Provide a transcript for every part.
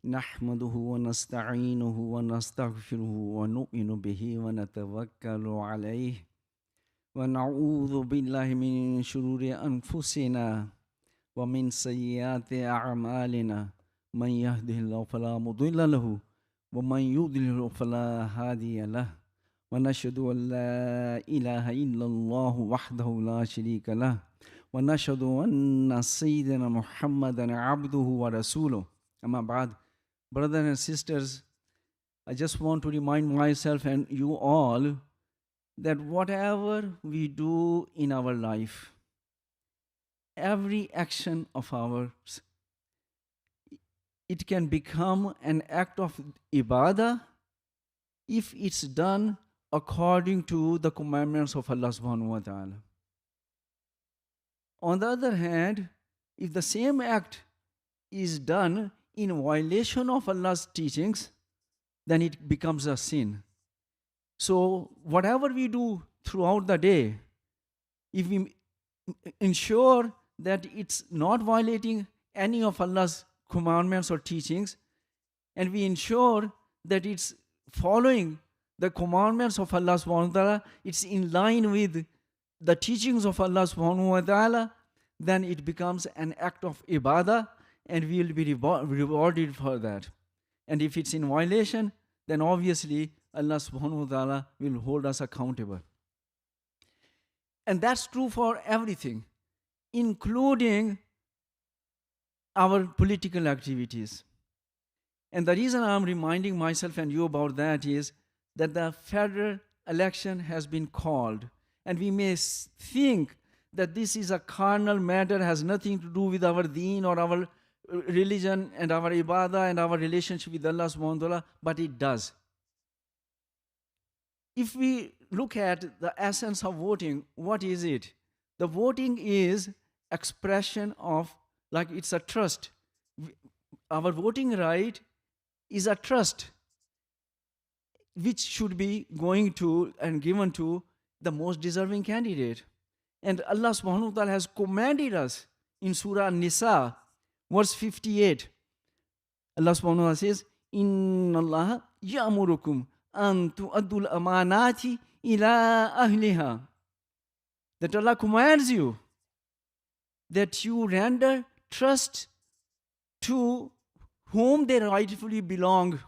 نحمده ونستعينه ونستغفره ونؤمن به ونتوكل عليه ونعوذ بالله من شرور أنفسنا ومن سيئات أعمالنا من يهده الله فلا مضل له ومن يضلل فلا هادي له ونشهد أن لا إله إلا الله وحده لا شريك له ونشهد أن سيدنا محمدا عبده ورسوله أما بعد. Brothers and sisters, I just want to remind myself and you all that whatever we do in our life, every action of ours, it can become an act of ibadah if it's done according to the commandments of Allah subhanahu wa ta'ala. On the other hand, if the same act is done in violation of Allah's teachings, then it becomes a sin. So whatever we do throughout the day, if we ensure that it's not violating any of Allah's commandments or teachings, and we ensure that it's following the commandments of Allah subhanahu wa ta'ala, it's in line with the teachings of Allah subhanahu wa ta'ala, then it becomes an act of ibadah and we will be rewarded for that. And if it's in violation, then obviously Allah subhanahu wa ta'ala will hold us accountable. And that's true for everything, including our political activities. And the reason I'm reminding myself and you about that is that the federal election has been called. And we may think that this is a carnal matter, has nothing to do with our deen or our religion and our ibadah and our relationship with Allah subhanahu wa ta'ala, but it does. If we look at the essence of voting, what is it? The voting is expression of, like it's a trust. Our voting right is a trust which should be going to and given to the most deserving candidate. And Allah subhanahu wa ta'ala has commanded us in Surah An-Nisa, verse 58. Allah subhanahu wa ta'ala says, Inna Allah ya'murukum an tu'addul amanati ila ahliha. That Allah commands you that you render trust to whom they rightfully belong.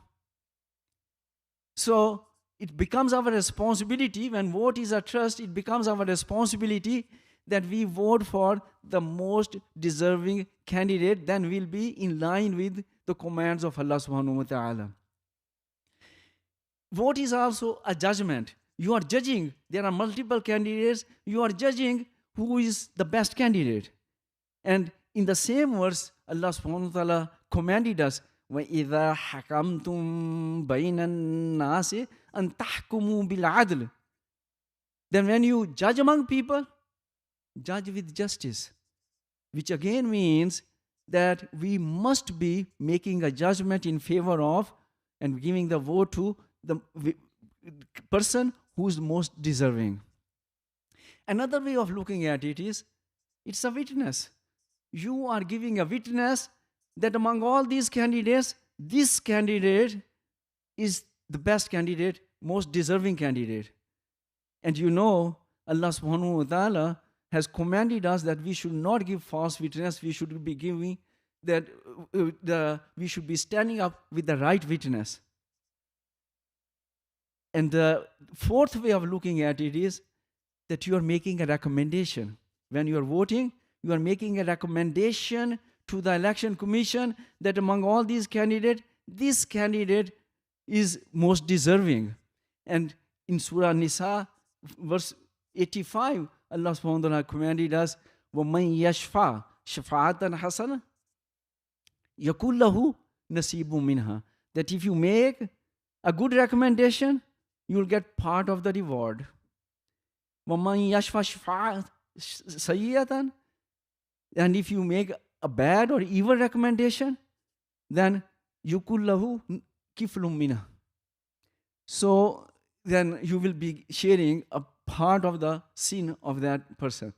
So it becomes our responsibility, when vote is a trust, it becomes our responsibility that we vote for the most deserving candidate, then we'll be in line with the commands of Allah subhanahu wa ta'ala. Vote is also a judgment. You are judging, there are multiple candidates, you are judging who is the best candidate. And in the same verse, Allah subhanahu wa ta'ala commanded us, وَإِذَا حَكَمْتُمْ بَيْنَ النَّاسِ أَن تَحْكُمُوا بِالْعَدْلِ. Then when you judge among people, judge with justice, which again means that we must be making a judgment in favor of and giving the vote to the person who is most deserving. Another way of looking at it is, it's a witness. You are giving a witness that among all these candidates, this candidate is the best candidate, most deserving candidate. And you know, Allah subhanahu wa ta'ala has commanded us that we should not give false witness, we should be giving that we should be standing up with the right witness. And the fourth way of looking at it is that you are making a recommendation. When you are voting, you are making a recommendation to the election commission that among all these candidates, this candidate is most deserving. And in Surah Nisa, verse 85, Allah subhanahu wa ta'ala commanded us, وَمَنْ يَشْفَعْ شَفَاعَةً حَسَنًا يَكُلْ لَهُ نَصِيبٌ مِنْهَا. That if you make a good recommendation, you will get part of the reward. وَمَنْ يَشْفَعْ شَفَاعَةً سَيِّئَةً. And if you make a bad or evil recommendation, then يَكُلْ لَهُ كِفْلٌ مِنْهَا. So then you will be sharing a part of the sin of that person.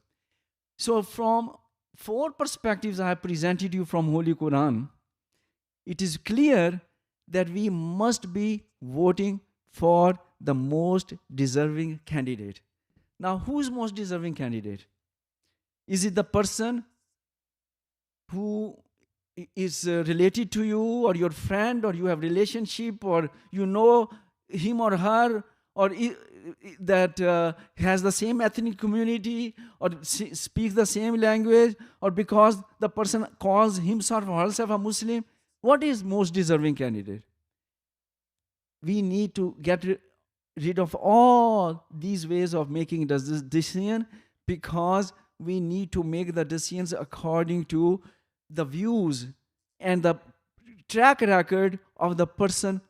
So from four perspectives I have presented you from Holy Quran, it is clear that we must be voting for the most deserving candidate. Now, who is most deserving candidate? Is it the person who is related to you, or your friend, or you have relationship, or you know him or her, or that has the same ethnic community, or speaks the same language, or because the person calls himself or herself a Muslim? What is most deserving candidate? We need to get rid of all these ways of making this decision, because we need to make the decisions according to the views and the track record of the person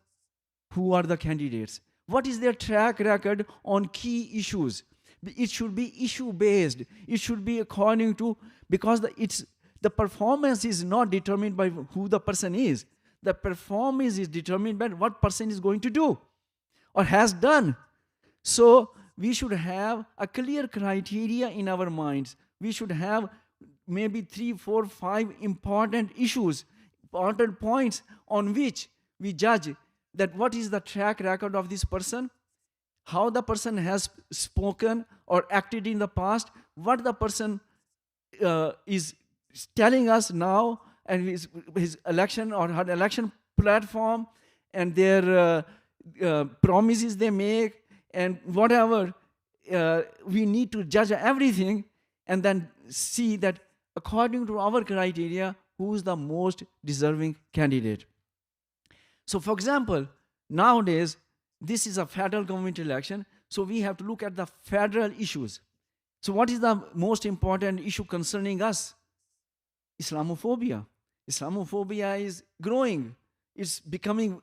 who are the candidates. What is their track record on key issues? It should be issue based. It should be according to, because the performance is not determined by who the person is. The performance is determined by what person is going to do or has done. So we should have a clear criteria in our minds. We should have maybe 3, 4, 5 important issues, important points on which we judge that what is the track record of this person, how the person has spoken or acted in the past, what the person is telling us now, and his election or her election platform, and their promises they make, and whatever. We need to judge everything and then see that according to our criteria, who is the most deserving candidate. So, for example, nowadays, this is a federal government election, so we have to look at the federal issues. So what is the most important issue concerning us? Islamophobia. Islamophobia is growing. It's becoming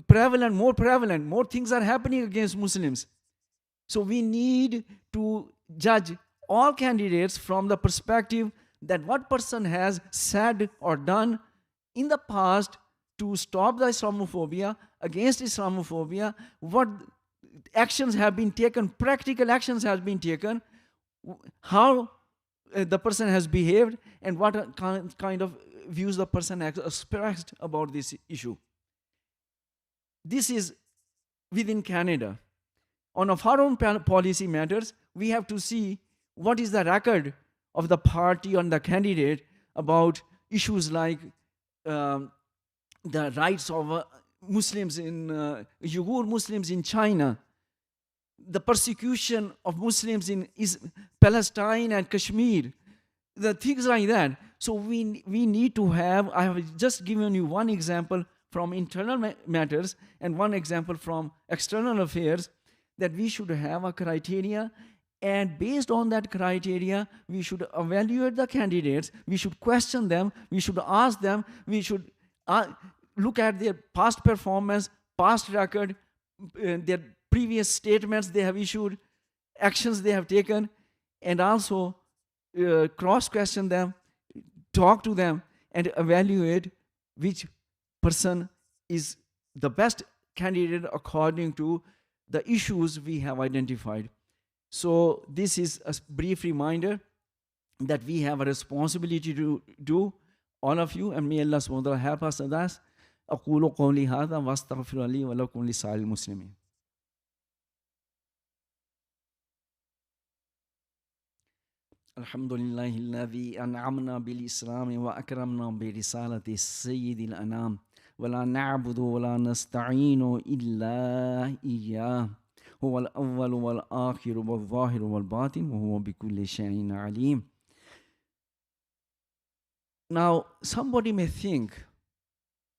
prevalent, more things are happening against Muslims. So we need to judge all candidates from the perspective that what person has said or done in the past to stop the Islamophobia, against Islamophobia, what actions have been taken, practical actions have been taken, how the person has behaved, and what kind of views the person has expressed about this issue. This is within Canada. On a foreign policy matters, we have to see what is the record of the party and the candidate about issues like the rights of Muslims in Uyghur Muslims in China, the persecution of Muslims in Palestine and Kashmir, the things like that. So we need to have, I have just given you one example from internal matters and one example from external affairs, that we should have a criteria, and based on that criteria, we should evaluate the candidates, we should question them, we should ask them, we should look at their past performance, past record, their previous statements they have issued, actions they have taken, and also cross-question them, talk to them, and evaluate which person is the best candidate according to the issues we have identified. So this is a brief reminder that we have a responsibility to do, all of you, and may Allah subhanahu wa ta'ala help us in that. أقول قولي هذا واستغفر لي ولكم لسائر المسلمين. الحمد لله الذي أنعمنا بالإسلام وأكرمنا برسالة سيد الأنام ولا نعبد ولا نستعين إلا إياه هو الأول والآخر والظاهر والباطن وهو بكل شيء عليم. Now, somebody may think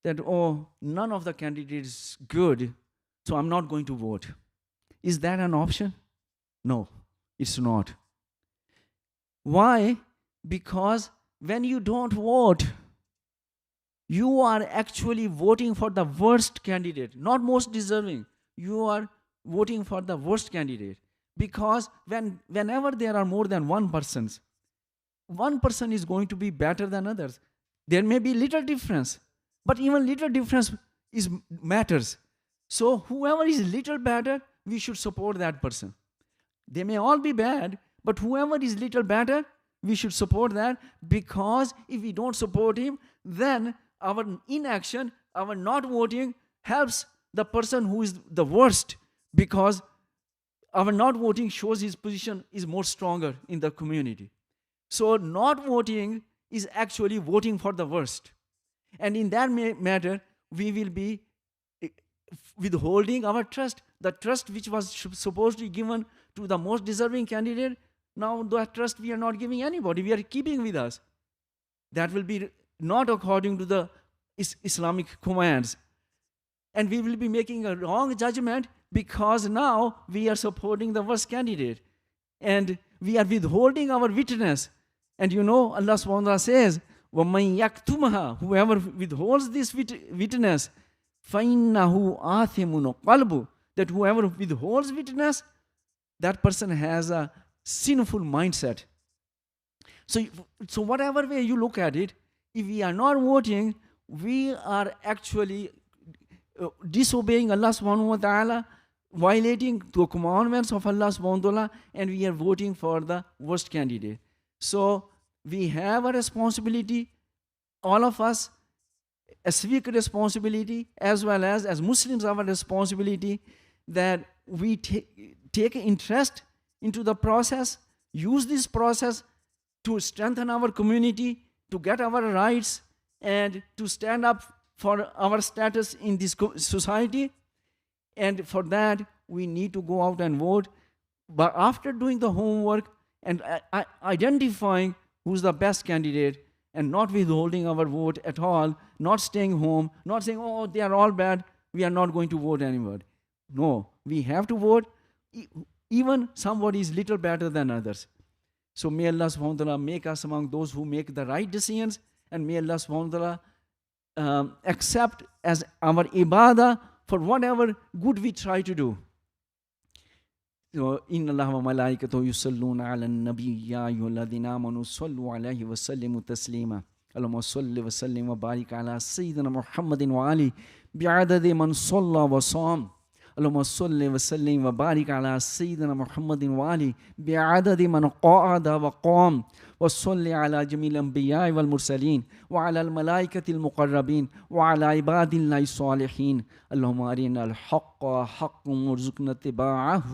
that, oh, none of the candidates is good, so I'm not going to vote. Is that an option? No, it's not. Why? Because when you don't vote, you are actually voting for the worst candidate, not most deserving. You are voting for the worst candidate. Because whenever there are more than one person is going to be better than others. There may be little difference, but even little difference matters. So whoever is little better, we should support that person. They may all be bad, but whoever is little better, we should support that, because if we don't support him, then our inaction, our not voting helps the person who is the worst, because our not voting shows his position is more stronger in the community. So not voting is actually voting for the worst. And in that matter, we will be withholding our trust. The trust which was supposed to be given to the most deserving candidate, now that trust we are not giving anybody, we are keeping with us. That will be not according to the Islamic commands. And we will be making a wrong judgment because now we are supporting the worst candidate. And we are withholding our witness. And Allah subhanahu wa ta'ala says, وَمَنْ يَكْتُمَهَا, whoever withholds this witness, فَإِنَّهُ آثِمٌ قَلْبُ, that whoever withholds witness, that person has a sinful mindset. So whatever way you look at it, if we are not voting, we are actually disobeying Allah subhanahu wa ta'ala, violating the commandments of Allah subhanahu wa ta'ala, and we are voting for the worst candidate. So we have a responsibility, all of us, a civic responsibility, as well as Muslims our responsibility, that we take interest into the process, use this process to strengthen our community, to get our rights, and to stand up for our status in this society. And for that, we need to go out and vote. But after doing the homework and identifying who's the best candidate, and not withholding our vote at all, not staying home, not saying, oh, they are all bad, we are not going to vote anymore. No, we have to vote, even somebody is little better than others. So may Allah subhanahu wa ta'ala make us among those who make the right decisions, and may Allah subhanahu wa ta'ala accept as our ibadah for whatever good we try to do. إن الله وملائكته يصلون على النبي يا أيها الذين آمنوا صلوا عليه وسلموا تسليما اللهم صل وسلم وبارك على سيدنا محمد وآله بعدد من صلى وصام اللهم صل وسلم وبارك على سيدنا محمد وآله بعدد من قعد وقام وصل على جميع الأنبياء والمرسلين وعلى الملائكة المقربين وعلى عباد الله الصالحين اللهم أرنا الحق حقا وارزقنا اتباعه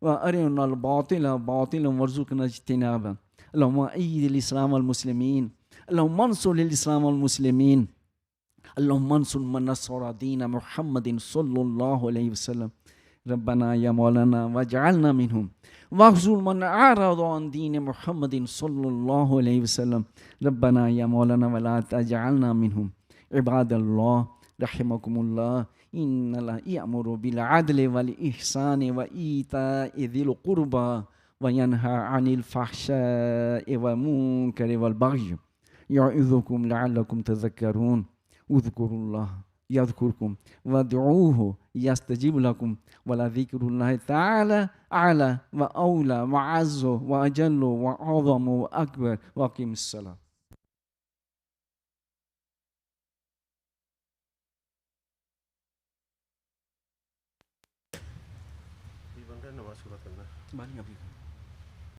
وأرنا الباطل باطلا وارزقنا اجتنابه اللهم أيد الإسلام والمسلمين اللهم انصر الإسلام والمسلمين اللهم انصر من نصر دين محمد صلى الله عليه وسلم ربنا يا مولانا واجعلنا منهم واخذل من أعرض عن دين محمد صلى الله عليه وسلم ربنا يا مولانا ولا تجعلنا منهم عباد الله رحمكم الله إن الله يأمر بالعدل والإحسان وإيتاء ذي القربى وينهى عن الفحشاء والمنكر والبغي يعظكم لعلكم تذكرون اذكروا الله يذكركم وادعوه يستجيب لكم ولذكر الله تعالى أعلى وأولى وأعز وأجل وأعظم وأكبر وأقم الصلاة. Bang kan nama surat Allah. Banyak